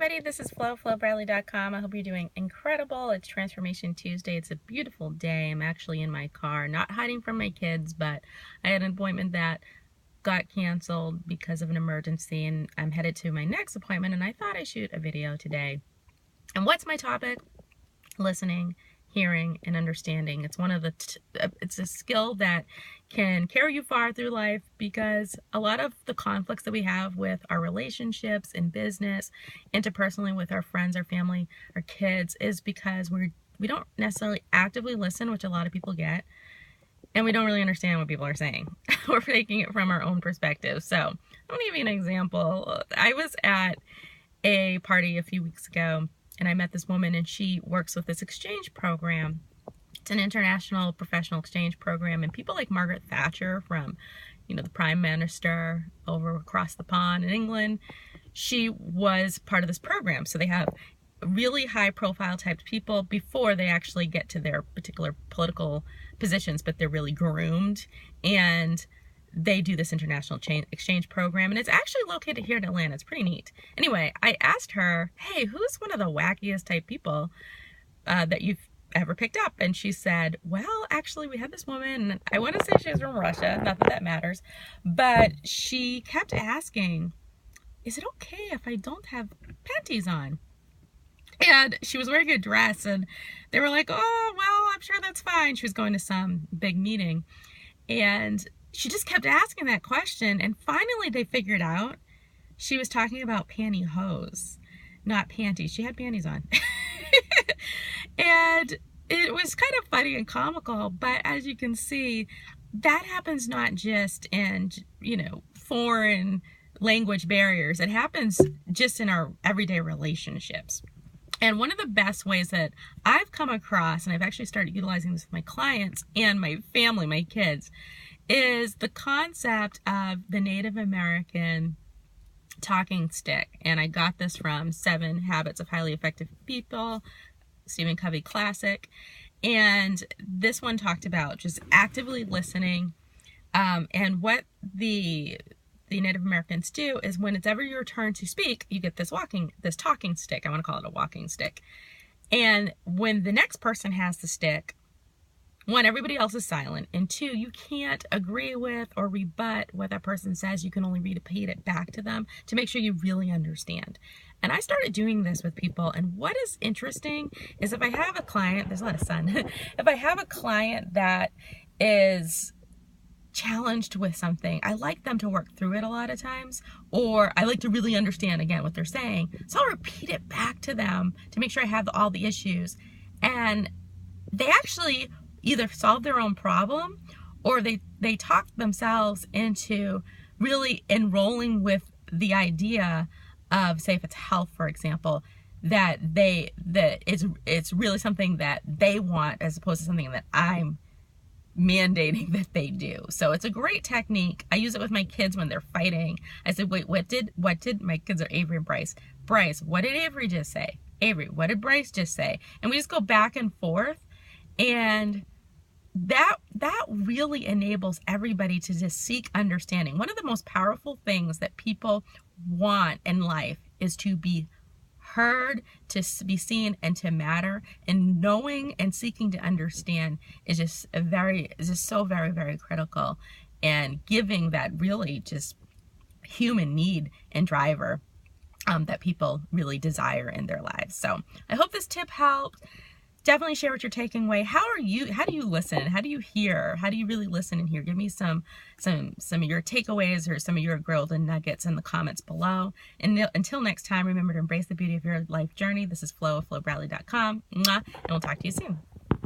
everybody, this is FlowBradley.com. I hope you're doing incredible. It's Transformation Tuesday. It's a beautiful day. I'm actually in my car, not hiding from my kids, but I had an appointment that got canceled because of an emergency, and I'm headed to my next appointment, and I thought I'd shoot a video today. And what's my topic? Listening, hearing, and understanding. It's one of the it's a skill that can carry you far through life, because a lot of the conflicts that we have with our relationships in business, interpersonally with our friends, our family, our kids, is because we don't necessarily actively listen, which a lot of people get, and we don't really understand what people are saying. We're taking it from our own perspective. So I'm gonna give you an example. I was at a party a few weeks ago, and I met this woman, and she works with this exchange program. It's an international professional exchange program, and people like Margaret Thatcher from, the Prime Minister over across the pond in England, she was part of this program. So they have really high profile type people before they actually get to their particular political positions, but they're really groomed, and they do this international exchange program, and it's actually located here in Atlanta. It's pretty neat. Anyway, I asked her, hey, who's one of the wackiest type people that you've ever picked up? And she said, well, actually, we had this woman, and I want to say she was from Russia, not that that matters, but she kept asking, is it okay if I don't have panties on? And she was wearing a dress, and they were like, oh, well, I'm sure that's fine. She was going to some big meeting, and she just kept asking that question, and finally they figured out she was talking about pantyhose, not panties. She had panties on. And it was kind of funny and comical, but as you can see, that happens not just in, foreign language barriers. It happens just in our everyday relationships. And one of the best ways that I've come across, and I've actually started utilizing this with my clients and my family, my kids, is the concept of the Native American talking stick. And I got this from 7 Habits of Highly Effective People, Stephen Covey classic. And this one talked about just actively listening. And what the Native Americans do is, when it's ever your turn to speak, you get this talking stick. I want to call it a walking stick. And when the next person has the stick, 1, everybody else is silent, and 2, you can't agree with or rebut what that person says. You can only repeat it back to them to make sure you really understand. And I started doing this with people, and what is interesting is, if I have a client, there's a lot of sun, if I have a client that is challenged with something, I like them to work through it a lot of times, or I like to really understand, again, what they're saying. So I'll repeat it back to them to make sure I have all the issues. And they actually either solve their own problem, or they talk themselves into really enrolling with the idea of, say if it's health, for example, that it's really something that they want, as opposed to something that I'm mandating that they do. So it's a great technique. I use it with my kids when they're fighting. I said, wait, what did my kids are Avery and Bryce. Bryce, what did Avery just say? Avery, what did Bryce just say? And we just go back and forth. And that really enables everybody to just seek understanding. One of the most powerful things that people want in life is to be heard, to be seen, and to matter. And knowing and seeking to understand is just so very, very critical, and giving that really just human need and driver that people really desire in their lives. So I hope this tip helped. Definitely share what you're taking away. How do you listen? How do you hear? How do you really listen and hear? Give me some of your takeaways or some of your golden nuggets in the comments below. And until next time, remember to embrace the beauty of your life journey. This is Flo of FlowBradley.com. And we'll talk to you soon.